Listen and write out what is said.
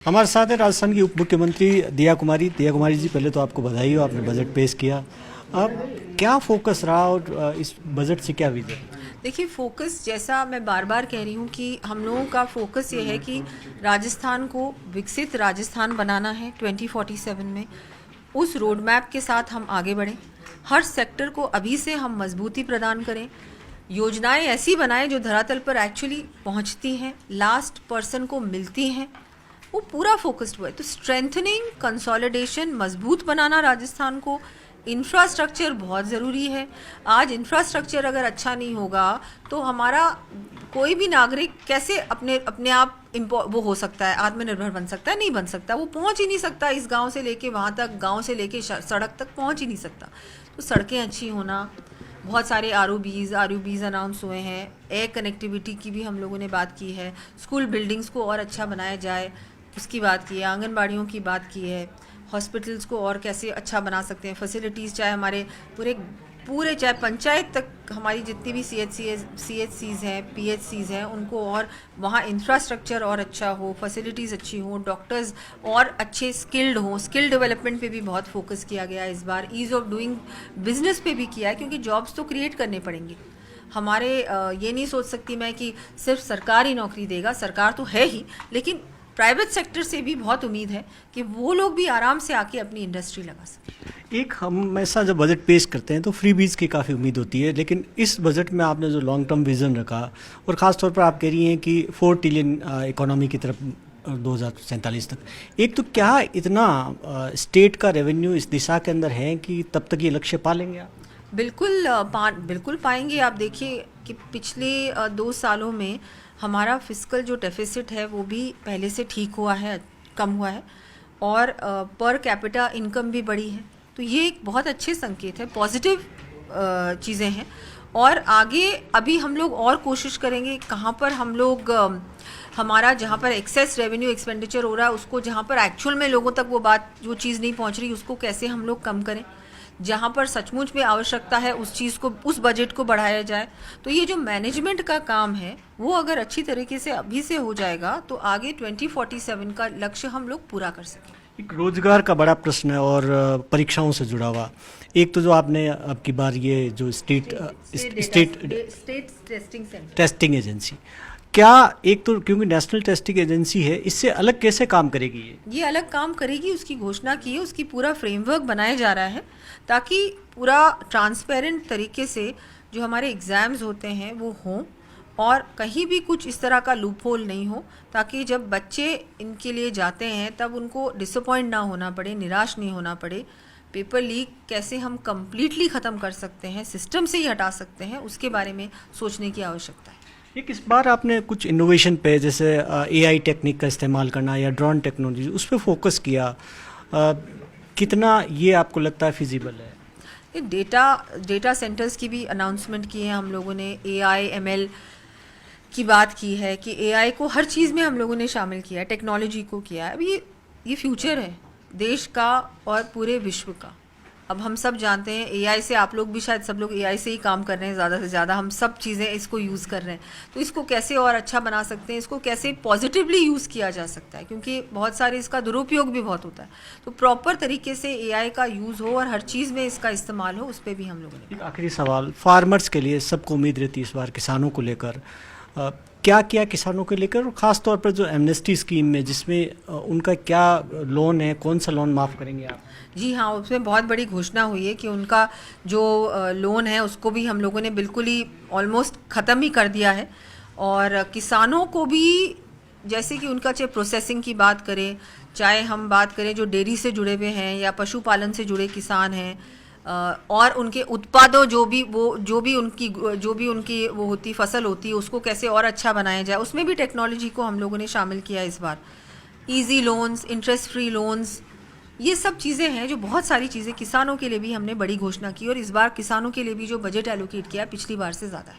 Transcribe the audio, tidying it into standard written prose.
हमारे साथ है राजस्थान की उप मुख्यमंत्री दिया कुमारी। दिया कुमारी जी, पहले तो आपको बधाई हो, आपने बजट पेश किया। अब क्या फोकस रहा और इस बजट से क्या विजन? देखिए, फोकस जैसा मैं बार बार कह रही हूँ कि हम लोगों का फोकस ये है कि राजस्थान को विकसित राजस्थान बनाना है 2047 में। उस रोड मैप के साथ हम आगे बढ़ें, हर सेक्टर को अभी से हम मजबूती प्रदान करें, योजनाएं ऐसी बनाएं जो धरातल पर एक्चुअली पहुंचती हैं, लास्ट पर्सन को मिलती हैं, वो पूरा फोकस्ड हुआ है। तो स्ट्रेंथनिंग, कंसोलिडेशन, मजबूत बनाना राजस्थान को, इंफ्रास्ट्रक्चर बहुत ज़रूरी है। आज इंफ्रास्ट्रक्चर अगर अच्छा नहीं होगा तो हमारा कोई भी नागरिक कैसे अपने आप वो हो सकता है, आत्मनिर्भर बन सकता है? नहीं बन सकता। वो पहुंच ही नहीं सकता, इस गांव से लेके वहां तक, गांव से लेके सड़क तक पहुंच ही नहीं सकता। तो सड़कें अच्छी होना, बहुत सारे आरयूबीज अनाउंस हुए हैं, एयर कनेक्टिविटी की भी हम लोगों ने बात की है, स्कूल बिल्डिंग्स को और अच्छा बनाया जाए उसकी बात की है, आंगनबाड़ियों की बात की है, हॉस्पिटल्स को और कैसे अच्छा बना सकते हैं, फैसिलिटीज़ चाहे हमारे पूरे चाहे पंचायत तक हमारी जितनी भी CHCs हैं, PHCs हैं, उनको और वहाँ इंफ्रास्ट्रक्चर और अच्छा हो, फैसिलिटीज़ अच्छी हो, डॉक्टर्स और अच्छे स्किल्ड हों। स्किल डेवलपमेंट पे भी बहुत फोकस किया गया है इस बार। ईज़ ऑफ डूइंग बिजनेस पे भी किया है, क्योंकि जॉब्स तो क्रिएट करने पड़ेंगे हमारे। ये नहीं सोच सकती मैं कि सिर्फ सरकार ही नौकरी देगा, सरकार तो है ही, लेकिन प्राइवेट सेक्टर से भी बहुत उम्मीद है कि वो लोग भी आराम से आके अपनी इंडस्ट्री लगा सकें। एक हम हमेशा जब बजट पेश करते हैं तो फ्री बीज की काफ़ी उम्मीद होती है, लेकिन इस बजट में आपने जो लॉन्ग टर्म विजन रखा और ख़ास तौर पर आप कह रही हैं कि 4 ट्रिलियन इकोनॉमी की तरफ 2047 तक, एक तो क्या इतना स्टेट का रेवेन्यू इस दिशा के अंदर है कि तब तक ये लक्ष्य पा लेंगे आप? बिल्कुल पाएंगे। आप देखिए कि पिछले 2 सालों में हमारा फिस्कल जो डेफिसिट है वो भी पहले से ठीक हुआ है, कम हुआ है, और पर कैपिटा इनकम भी बढ़ी है। तो ये एक बहुत अच्छे संकेत है, पॉजिटिव चीज़ें हैं। और आगे अभी हम लोग और कोशिश करेंगे कहाँ पर हम लोग हमारा जहाँ पर एक्सेस रेवेन्यू एक्सपेंडिचर हो रहा है उसको, जहाँ पर एक्चुअल में लोगों तक वो चीज़ नहीं पहुँच रही, उसको कैसे हम लोग कम करें, जहाँ पर सचमुच में आवश्यकता है उस चीज़ को, उस बजट को बढ़ाया जाए। तो ये जो मैनेजमेंट का काम है वो अगर अच्छी तरीके से अभी से हो जाएगा तो आगे 2047 का लक्ष्य हम लोग पूरा कर सकें। एक रोजगार का बड़ा प्रश्न है और परीक्षाओं से जुड़ा हुआ। एक तो जो आपने अब की बार ये जो स्टेट टेस्टिंग एजेंसी, क्या एक तो क्योंकि नेशनल टेस्टिंग एजेंसी है, इससे अलग कैसे काम करेगी? ये अलग काम करेगी, उसकी घोषणा की है, उसकी पूरा फ्रेमवर्क बनाया जा रहा है ताकि पूरा ट्रांसपेरेंट तरीके से जो हमारे एग्ज़ाम्स होते हैं वो हों और कहीं भी कुछ इस तरह का लूप होल नहीं हो, ताकि जब बच्चे इनके लिए जाते हैं तब उनको डिसअपॉइंट ना होना पड़े, निराश नहीं होना पड़े। पेपर लीक कैसे हम कम्प्लीटली ख़त्म कर सकते हैं, सिस्टम से ही हटा सकते हैं, उसके बारे में सोचने की आवश्यकता है। एक इस बार आपने कुछ इनोवेशन पे, जैसे AI टेक्निक का इस्तेमाल करना या ड्रोन टेक्नोलॉजी, उस पर फोकस किया, कितना ये आपको लगता है फिजिबल है? डेटा सेंटर्स की भी अनाउंसमेंट की है हम लोगों ने, AI ML की बात की है कि AI को हर चीज़ में हम लोगों ने शामिल किया है, टेक्नोलॉजी को किया है। अब ये फ्यूचर है देश का और पूरे विश्व का। अब हम सब जानते हैं AI से, आप लोग भी शायद सब लोग AI से ही काम कर रहे हैं, ज़्यादा से ज़्यादा हम सब चीज़ें इसको यूज़ कर रहे हैं। तो इसको कैसे और अच्छा बना सकते हैं, इसको कैसे पॉजिटिवली यूज़ किया जा सकता है, क्योंकि बहुत सारे इसका दुरुपयोग भी बहुत होता है। तो प्रॉपर तरीके से AI का यूज़ हो और हर चीज़ में इसका इस्तेमाल हो, उस पर भी हम लोगों ने। एक आखिरी सवाल, फार्मर्स के लिए सबको उम्मीद रहती है इस बार किसानों को लेकर, क्या किया किसानों को लेकर, और ख़ास तौर पर जो एमनेस्टी स्कीम में जिसमें उनका क्या लोन है, कौन सा लोन माफ़ करेंगे आप? जी हाँ, उसमें बहुत बड़ी घोषणा हुई है कि उनका जो लोन है उसको भी हम लोगों ने बिल्कुल ही ऑलमोस्ट ख़त्म ही कर दिया है। और किसानों को भी, जैसे कि उनका चाहे प्रोसेसिंग की बात करें, चाहे हम बात करें जो डेयरी से जुड़े हुए हैं या पशुपालन से जुड़े किसान हैं, और उनके उत्पादों जो भी उनकी वो होती फसल होती है उसको कैसे और अच्छा बनाया जाए, उसमें भी टेक्नोलॉजी को हम लोगों ने शामिल किया इस बार। Easy loans, interest free loans, ये सब चीज़ें हैं जो बहुत सारी चीज़ें किसानों के लिए भी हमने बड़ी घोषणा की, और इस बार किसानों के लिए भी जो बजट एलोकेट किया पिछली बार से ज़्यादा है।